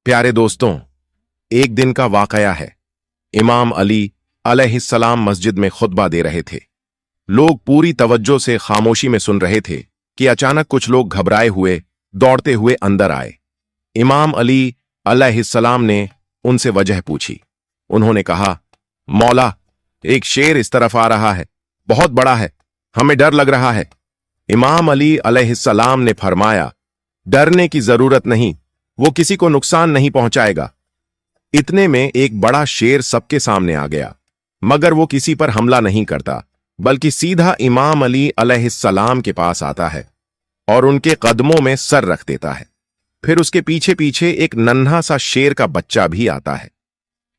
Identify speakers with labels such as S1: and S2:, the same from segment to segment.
S1: प्यारे दोस्तों, एक दिन का वाकया है। इमाम अली अलैहिस्सलाम मस्जिद में खुतबा दे रहे थे। लोग पूरी तवज्जो से खामोशी में सुन रहे थे कि अचानक कुछ लोग घबराए हुए दौड़ते हुए अंदर आए। इमाम अली अलैहिस्सलाम ने उनसे वजह पूछी। उन्होंने कहा, मौला, एक शेर इस तरफ आ रहा है, बहुत बड़ा है, हमें डर लग रहा है। इमाम अली अलैहिस्सलाम ने फरमाया, डरने की जरूरत नहीं, वो किसी को नुकसान नहीं पहुंचाएगा। इतने में एक बड़ा शेर सबके सामने आ गया, मगर वो किसी पर हमला नहीं करता, बल्कि सीधा इमाम अली अलैहिस्सलाम के पास आता है और उनके कदमों में सर रख देता है। फिर उसके पीछे पीछे एक नन्हा सा शेर का बच्चा भी आता है।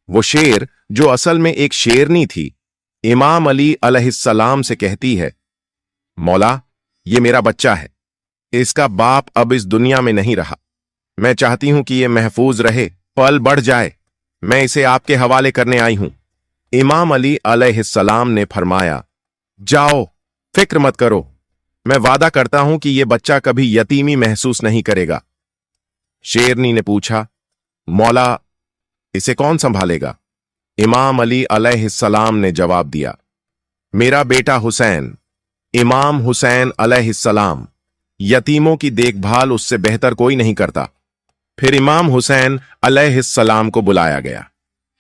S1: वो शेर, जो असल में एक शेरनी थी, इमाम अली अलैहिस्सलाम से कहती है, मौला, ये मेरा बच्चा है, इसका बाप अब इस दुनिया में नहीं रहा। मैं चाहती हूं कि ये महफूज रहे, पल बढ़ जाए, मैं इसे आपके हवाले करने आई हूं। इमाम अली अलैहिस्सलाम ने फरमाया, जाओ, फिक्र मत करो, मैं वादा करता हूं कि यह बच्चा कभी यतीमी महसूस नहीं करेगा। शेरनी ने पूछा, मौला, इसे कौन संभालेगा? इमाम अली अलैहिस्सलाम ने जवाब दिया, मेरा बेटा हुसैन, इमाम हुसैन अलैहिस्सलाम। यतीमों की देखभाल उससे बेहतर कोई नहीं करता। फिर इमाम हुसैन अलैहिस्सलाम को बुलाया गया।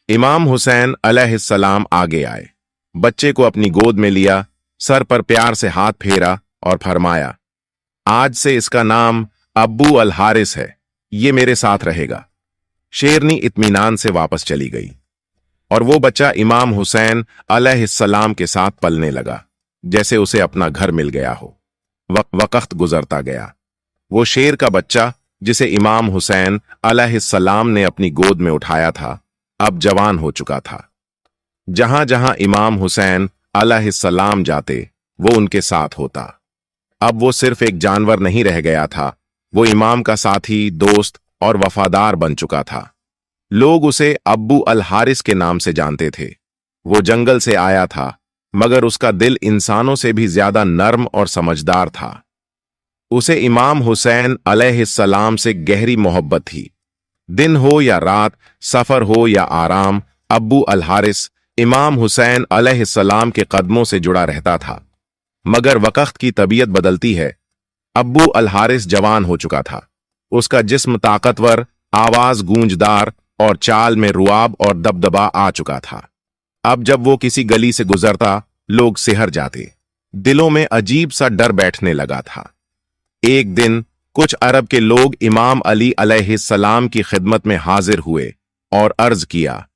S1: इमाम हुसैन अलैहिस्सलाम आगे आए, बच्चे को अपनी गोद में लिया, सर पर प्यार से हाथ फेरा और फरमाया, आज से इसका नाम अब्बू अल हारिस है, ये मेरे साथ रहेगा। शेरनी इत्मीनान से वापस चली गई और वो बच्चा इमाम हुसैन अलैहिस्सलाम के साथ पलने लगा, जैसे उसे अपना घर मिल गया हो। वक्त गुजरता गया। वो शेर का बच्चा, जिसे इमाम हुसैन अलैहिस्सलाम ने अपनी गोद में उठाया था, अब जवान हो चुका था। जहां जहां इमाम हुसैन अलैहिस्सलाम जाते, वो उनके साथ होता। अब वो सिर्फ एक जानवर नहीं रह गया था, वो इमाम का साथी, दोस्त और वफादार बन चुका था। लोग उसे अब्बू अल हारिस के नाम से जानते थे। वो जंगल से आया था, मगर उसका दिल इंसानों से भी ज्यादा नर्म और समझदार था। उसे इमाम हुसैन अलैहिस्सलाम से गहरी मोहब्बत थी। दिन हो या रात, सफर हो या आराम, अब्बू अल हारिस इमाम हुसैन अलैहिस्सलाम के कदमों से जुड़ा रहता था। मगर वक्त की तबीयत बदलती है। अब्बू अल हारिस जवान हो चुका था। उसका जिस्म ताकतवर, आवाज गूंजदार और चाल में रुआब और दबदबा आ चुका था। अब जब वो किसी गली से गुजरता, लोग सिहर जाते। दिलों में अजीब सा डर बैठने लगा था। एक दिन कुछ अरब के लोग इमाम अली अलैहिस्सलाम की खिदमत में हाजिर हुए और अर्ज किया,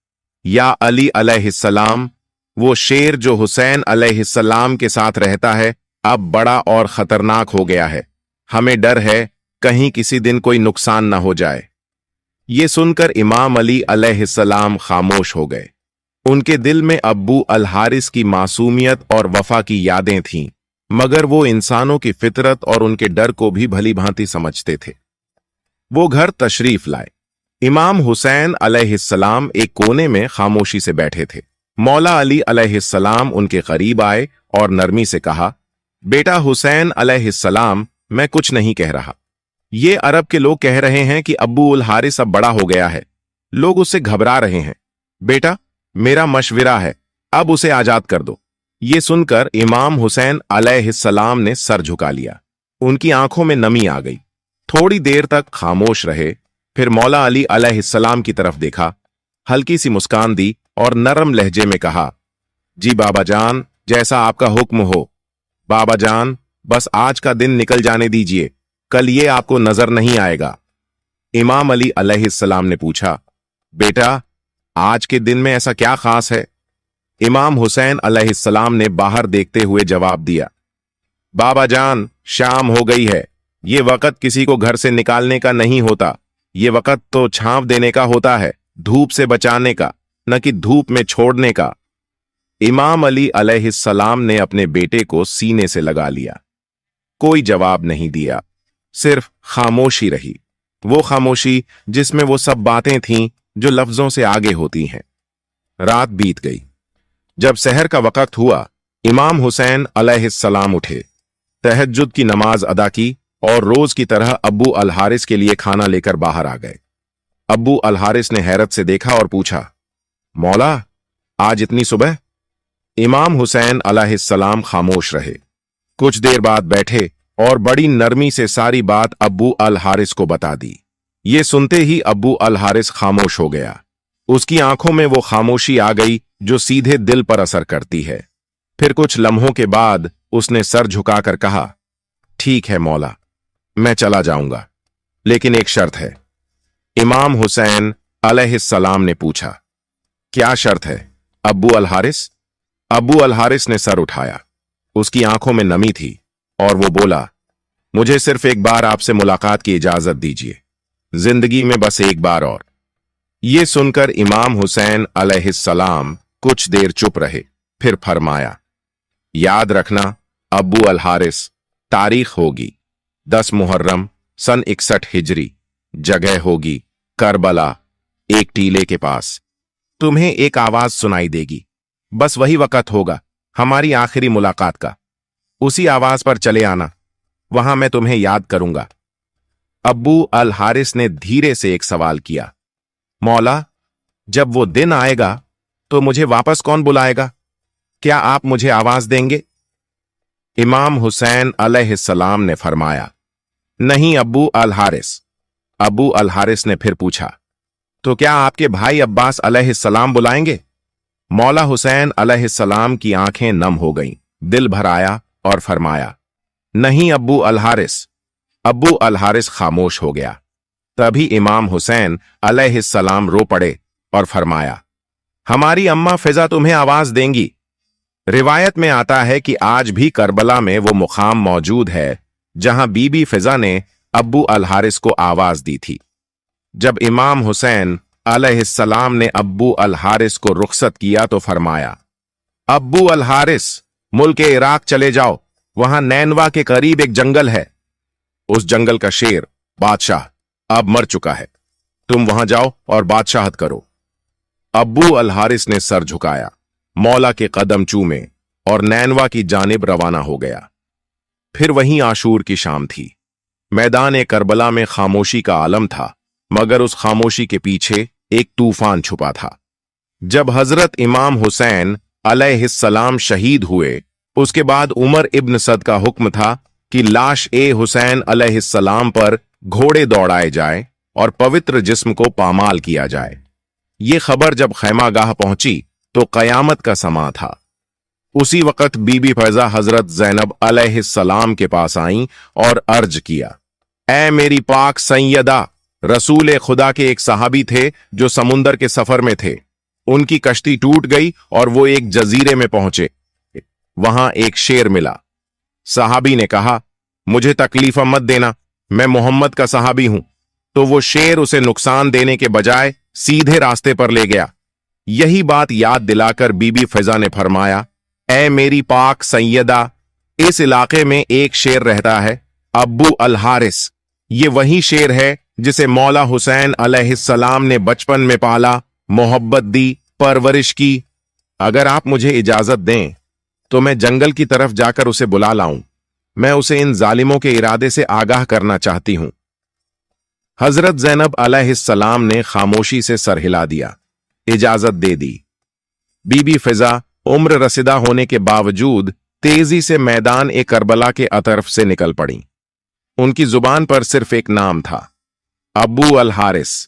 S1: या अली अलैहिस्सलाम, वो शेर जो हुसैन अलैहिस्सलाम के साथ रहता है, अब बड़ा और खतरनाक हो गया है। हमें डर है कहीं किसी दिन कोई नुकसान न हो जाए। ये सुनकर इमाम अली अलैहिस्सलाम खामोश हो गए। उनके दिल में अब्बू अल हारिस की मासूमियत और वफा की यादें थीं, मगर वो इंसानों की फितरत और उनके डर को भी भली भांति समझते थे। वो घर तशरीफ लाए। इमाम हुसैन अलैहिस्सलाम एक कोने में खामोशी से बैठे थे। मौला अली अलैहिस्सलाम उनके करीब आए और नरमी से कहा, बेटा हुसैन अलैहिस्सलाम, मैं कुछ नहीं कह रहा। ये अरब के लोग कह रहे हैं कि अब्बू अल हारिस अब बड़ा हो गया है, लोग उससे घबरा रहे हैं। बेटा, मेरा मशविरा है, अब उसे आजाद कर दो। ये सुनकर इमाम हुसैन अलैहिस्सलाम ने सर झुका लिया। उनकी आंखों में नमी आ गई। थोड़ी देर तक खामोश रहे, फिर मौला अली अलैहिस्सलाम की तरफ देखा, हल्की सी मुस्कान दी और नरम लहजे में कहा, जी बाबा जान, जैसा आपका हुक्म हो। बाबा जान, बस आज का दिन निकल जाने दीजिए, कल ये आपको नजर नहीं आएगा। इमाम अली अलैहिस्सलाम ने पूछा, बेटा, आज के दिन में ऐसा क्या खास है? इमाम हुसैन अलैहिस्सलाम ने बाहर देखते हुए जवाब दिया, बाबा जान, शाम हो गई है। ये वक्त किसी को घर से निकालने का नहीं होता, ये वक्त तो छांव देने का होता है, धूप से बचाने का, न कि धूप में छोड़ने का। इमाम अली अलैहिस्सलाम ने अपने बेटे को सीने से लगा लिया। कोई जवाब नहीं दिया, सिर्फ खामोशी रही। वो खामोशी जिसमें वो सब बातें थीं जो लफ्जों से आगे होती हैं। रात बीत गई। जब सहर का वक्त हुआ, इमाम हुसैन अलैहिस्सलाम उठे, तहज्जुद की नमाज अदा की और रोज की तरह अब्बू अल हारिस के लिए खाना लेकर बाहर आ गए। अब्बू अल हारिस ने हैरत से देखा और पूछा, मौला, आज इतनी सुबह? इमाम हुसैन अलैहिस्सलाम खामोश रहे। कुछ देर बाद बैठे और बड़ी नरमी से सारी बात अब्बू अल हारिस को बता दी। ये सुनते ही अब्बू अल हारिस खामोश हो गया। उसकी आंखों में वो खामोशी आ गई जो सीधे दिल पर असर करती है। फिर कुछ लम्हों के बाद उसने सर झुकाकर कहा, ठीक है मौला, मैं चला जाऊंगा, लेकिन एक शर्त है। इमाम हुसैन अलैहिस्सलाम ने पूछा, क्या शर्त है अब्बू अल हारिस? अब्बू अल हारिस ने सर उठाया। उसकी आंखों में नमी थी और वो बोला, मुझे सिर्फ एक बार आपसे मुलाकात की इजाजत दीजिए, जिंदगी में बस एक बार और। ये सुनकर इमाम हुसैन अलैहिस्सलाम कुछ देर चुप रहे, फिर फरमाया, याद रखना अब्बू अल हारिस, तारीख होगी 10 मुहर्रम सन 61 हिजरी, जगह होगी करबला, एक टीले के पास। तुम्हें एक आवाज सुनाई देगी, बस वही वक्त होगा हमारी आखिरी मुलाकात का। उसी आवाज पर चले आना, वहां मैं तुम्हें याद करूंगा। अब्बू अल हारिस ने धीरे से एक सवाल किया, मौला, जब वो दिन आएगा तो मुझे वापस कौन बुलाएगा? क्या आप मुझे आवाज देंगे? इमाम हुसैन अलैहिस्सलाम ने फरमाया, नहीं अब्बू अल हारिस। अब्बू अल हारिस ने फिर पूछा, तो क्या आपके भाई अब्बास अलैहिस्सलाम बुलाएंगे? मौला हुसैन अलैहिस्सलाम की आंखें नम हो गईं, दिल भर आया और फरमाया, नहीं अब्बू अल हारिस। अब्बू अल हारिस खामोश हो गया। तभी इमाम हुसैन अलैहिस्सलाम रो पड़े और फरमाया, हमारी अम्मा फिजा तुम्हें आवाज देंगी। रिवायत में आता है कि आज भी करबला में वो मुकाम मौजूद है जहां बीबी फिजा ने अब्बू अल हारिस को आवाज दी थी। जब इमाम हुसैन अलैहिस्सलाम ने अब्बू अल हारिस को रुखसत किया तो फरमाया, अब्बू अल हारिस, मुल्क इराक चले जाओ, वहां नैनवा के करीब एक जंगल है। उस जंगल का शेर बादशाह अब मर चुका है, तुम वहां जाओ और बादशाहत करो। अब्बू अल हारिस ने सर झुकाया, मौला के कदम चूमे और नैनवा की जानिब रवाना हो गया। फिर वहीं आशूर की शाम थी। मैदान करबला में खामोशी का आलम था, मगर उस खामोशी के पीछे एक तूफान छुपा था। जब हजरत इमाम हुसैन अलैहिस्सलाम शहीद हुए, उसके बाद उमर इब्न सद का हुक्म था कि लाश ए हुसैन अलैहिस्सलाम पर घोड़े दौड़ाए जाए और पवित्र जिस्म को पामाल किया जाए। ये खबर जब खैमागाह पहुंची तो कयामत का समा था। उसी वक्त बीबी फैजा हजरत ज़ैनब अलैहिस्सलाम के पास आईं और अर्ज किया, ऐ मेरी पाक सैयदा, रसूल खुदा के एक सहाबी थे जो समुंदर के सफर में थे। उनकी कश्ती टूट गई और वो एक जजीरे में पहुंचे। वहां एक शेर मिला। सहाबी ने कहा, मुझे तकलीफ मत देना, मैं मोहम्मद का सहाबी हूं। तो वो शेर उसे नुकसान देने के बजाय सीधे रास्ते पर ले गया। यही बात याद दिलाकर बीबी फिजा ने फरमाया, ऐ मेरी पाक सैयदा, इस इलाके में एक शेर रहता है, अब्बू अल हारिस। ये वही शेर है जिसे मौला हुसैन अलैहिस्सलाम ने बचपन में पाला, मोहब्बत दी, परवरिश की। अगर आप मुझे इजाजत दें तो मैं जंगल की तरफ जाकर उसे बुला लाऊं। मैं उसे इन जालिमों के इरादे से आगाह करना चाहती हूं। हजरत ज़ैनब अलैहिस्सलाम ने खामोशी से सर हिला दिया, इजाजत दे दी। बीबी फिजा उम्र रसीदा होने के बावजूद तेजी से मैदान करबला के अतरफ से निकल पड़ी। उनकी जुबान पर सिर्फ एक नाम था, अब्बू अल हारिस।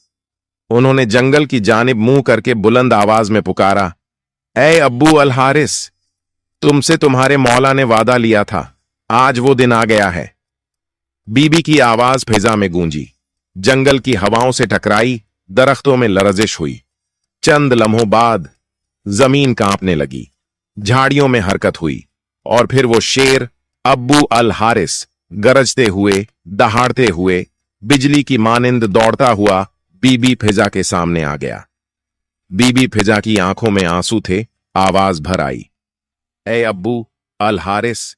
S1: उन्होंने जंगल की जानिब मुंह करके बुलंद आवाज में पुकारा, ऐ अब्बू अल हारिस, तुमसे तुम्हारे मौला ने वादा लिया था, आज वो दिन आ गया है। बीबी की आवाज फिजा में गूंजी, जंगल की हवाओं से टकराई, दरख्तों में लरजिश हुई। चंद लम्हों बाद जमीन कांपने लगी, झाड़ियों में हरकत हुई और फिर वो शेर अब्बू अल हारिस गरजते हुए, दहाड़ते हुए, बिजली की मानिंद दौड़ता हुआ बीबी फिजा के सामने आ गया। बीबी फिजा की आंखों में आंसू थे, आवाज भर आई, ऐ अब्बू अल हारिस,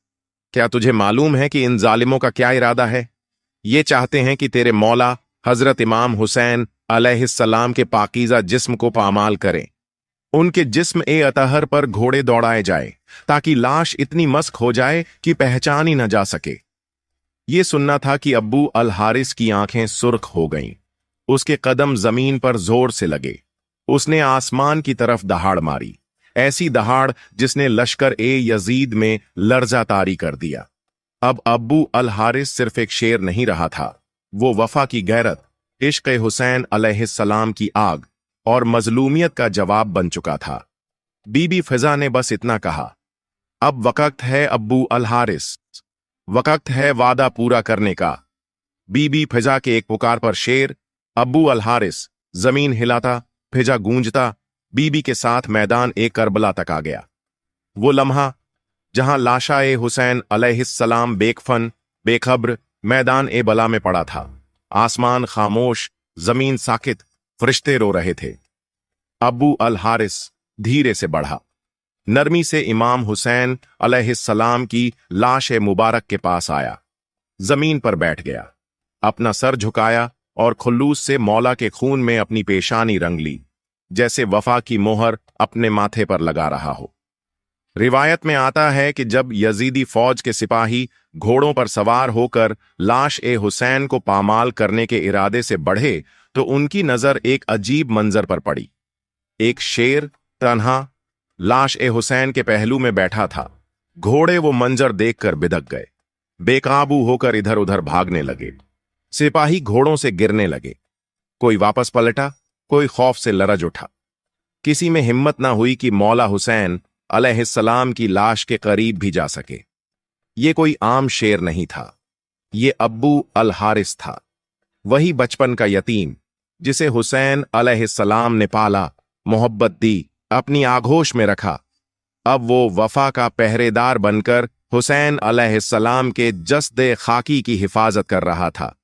S1: क्या तुझे मालूम है कि इन जालिमों का क्या इरादा है? ये चाहते हैं कि तेरे मौला हजरत इमाम हुसैन अलैहिस्सलाम के पाकीज़ा जिस्म को पामाल करें। उनके जिस्म अतहर पर घोड़े दौड़ाए जाए ताकि लाश इतनी मस्क हो जाए कि पहचान ही न जा सके। ये सुनना था कि अब्बू अल हारिस की आंखें सुर्ख हो गईं। उसके कदम जमीन पर जोर से लगे। उसने आसमान की तरफ दहाड़ मारी, ऐसी दहाड़ जिसने लश्कर ए यजीद में लर्जा तारी कर दिया। अब अब्बू अल हारिस सिर्फ एक शेर नहीं रहा था, वो वफा की गैरत, इश्क हुसैन अलैहिस्सलाम की आग और मजलूमियत का जवाब बन चुका था। बीबी फिजा ने बस इतना कहा, अब वक्त है अब्बू अल हारिस, वक्त है वादा पूरा करने का। बीबी फिजा के एक पुकार पर शेर, अब्बू अल हारिस, जमीन हिलाता, फिजा गूंजता, बीबी के साथ मैदान ए करबला तक आ गया। वो लम्हा जहां लाशा ए हुसैन अलैहिस्सलाम बेकफन बेखब्र मैदान ए बला में पड़ा था। आसमान खामोश, जमीन साकित, फरिश्ते रो रहे थे। अब्बू अल हारिस धीरे से बढ़ा, नरमी से इमाम हुसैन अलैहिस्सलाम की लाश ए मुबारक के पास आया, जमीन पर बैठ गया, अपना सर झुकाया और खुल्लूस से मौला के खून में अपनी पेशानी रंग ली, जैसे वफा की मोहर अपने माथे पर लगा रहा हो। रिवायत में आता है कि जब यजीदी फौज के सिपाही घोड़ों पर सवार होकर लाश ए हुसैन को पामाल करने के इरादे से बढ़े तो उनकी नजर एक अजीब मंजर पर पड़ी। एक शेर तन्हा लाश ए हुसैन के पहलू में बैठा था। घोड़े वो मंजर देखकर बिदक गए, बेकाबू होकर इधर उधर भागने लगे। सिपाही घोड़ों से गिरने लगे, कोई वापस पलटा, कोई खौफ से लरज उठा। किसी में हिम्मत ना हुई कि मौला हुसैन अलैहिस्सलाम की लाश के करीब भी जा सके। ये कोई आम शेर नहीं था, ये अब्बू अल हारिस था, वही बचपन का यतीम जिसे हुसैन अलैहिस्सलाम ने पाला, मोहब्बत दी, अपनी आगोश में रखा। अब वो वफा का पहरेदार बनकर हुसैन अलैहिस्सलाम के जस्दे खाकी की हिफाजत कर रहा था।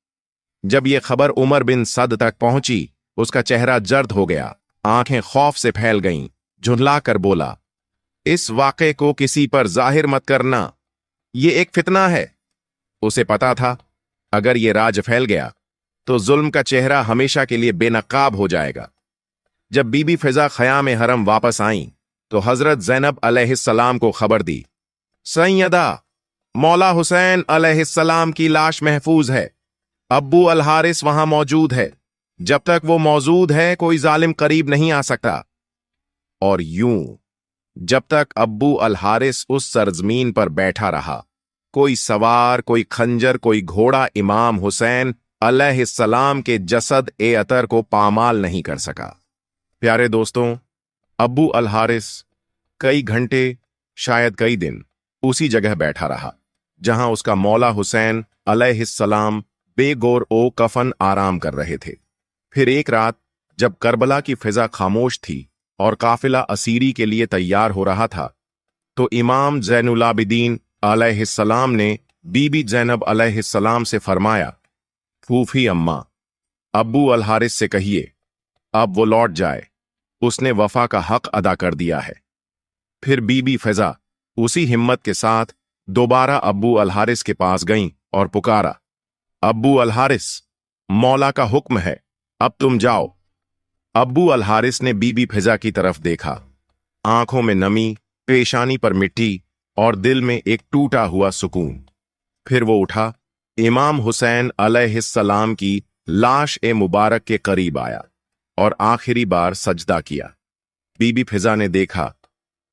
S1: जब ये खबर उमर बिन सद तक पहुंची, उसका चेहरा जर्द हो गया, आंखें खौफ से फैल गईं, झुंझला कर बोला, इस वाक़े को किसी पर जाहिर मत करना, ये एक फितना है। उसे पता था, अगर ये राज फैल गया तो जुल्म का चेहरा हमेशा के लिए बेनकाब हो जाएगा। जब बीबी फिजा ख़याम हरम वापस आईं तो हजरत ज़ैनब अलैहिस्सलाम को खबर दी, सैयदा, मौला हुसैन अलैहिस्सलाम की लाश महफूज है, अब्बू अल हारिस वहां मौजूद है, जब तक वो मौजूद है कोई जालिम करीब नहीं आ सकता। और यूं जब तक अब्बू अल हारिस उस सरजमीन पर बैठा रहा, कोई सवार, कोई खंजर, कोई घोड़ा इमाम हुसैन अलैहिस्सलाम के जसद ए अतर को पामाल नहीं कर सका। प्यारे दोस्तों, अब्बू अल हारिस कई घंटे, शायद कई दिन उसी जगह बैठा रहा जहां उसका मौला हुसैन अलैहिस्सलाम बेगौर ओ कफन आराम कर रहे थे। फिर एक रात जब करबला की फिजा खामोश थी और काफिला असीरी के लिए तैयार हो रहा था, तो इमाम ज़ैनुल आबिदीन अलैहिस्सलाम ने बीबी ज़ैनब अलैहिस्सलाम से फरमाया, फूफी अम्मा, अब्बू अल हारिस से कहिए अब वो लौट जाए, उसने वफा का हक अदा कर दिया है। फिर बीबी फिजा उसी हिम्मत के साथ दोबारा अब्बू अल हारिस के पास गईं और पुकारा, अब्बू अल हारिस, मौला का हुक्म है, अब तुम जाओ। अब्बू अल हारिस ने बीबी फिजा की तरफ देखा, आंखों में नमी, पेशानी पर मिट्टी और दिल में एक टूटा हुआ सुकून। फिर वो उठा, इमाम हुसैन अलैहिस्सलाम की लाश ए मुबारक के करीब आया और आखिरी बार सजदा किया। बीबी फिजा ने देखा,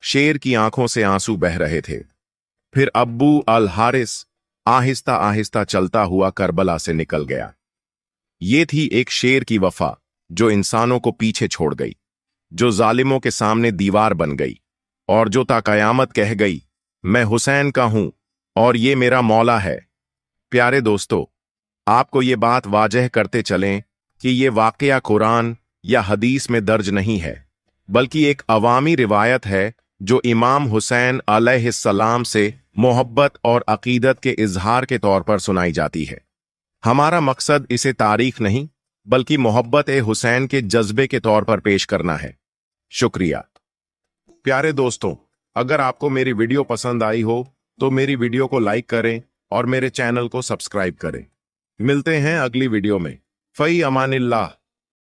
S1: शेर की आंखों से आंसू बह रहे थे। फिर अब्बू अल हारिस आहिस्ता आहिस्ता चलता हुआ करबला से निकल गया। ये थी एक शेर की वफा जो इंसानों को पीछे छोड़ गई, जो जालिमों के सामने दीवार बन गई और जो ता कयामत कह गई, मैं हुसैन का हूं और ये मेरा मौला है। प्यारे दोस्तों, आपको ये बात वाजह करते चलें कि ये वाकया कुरान या हदीस में दर्ज नहीं है, बल्कि एक अवामी रिवायत है जो इमाम हुसैन अलैहिस्सलाम से मोहब्बत और अकीदत के इजहार के तौर पर सुनाई जाती है। हमारा मकसद इसे तारीख नहीं बल्कि मोहब्बत ए हुसैन के जज्बे के तौर पर पेश करना है। शुक्रिया। प्यारे दोस्तों, अगर आपको मेरी वीडियो पसंद आई हो तो मेरी वीडियो को लाइक करें और मेरे चैनल को सब्सक्राइब करें। मिलते हैं अगली वीडियो में। फई अमानिल्लाह।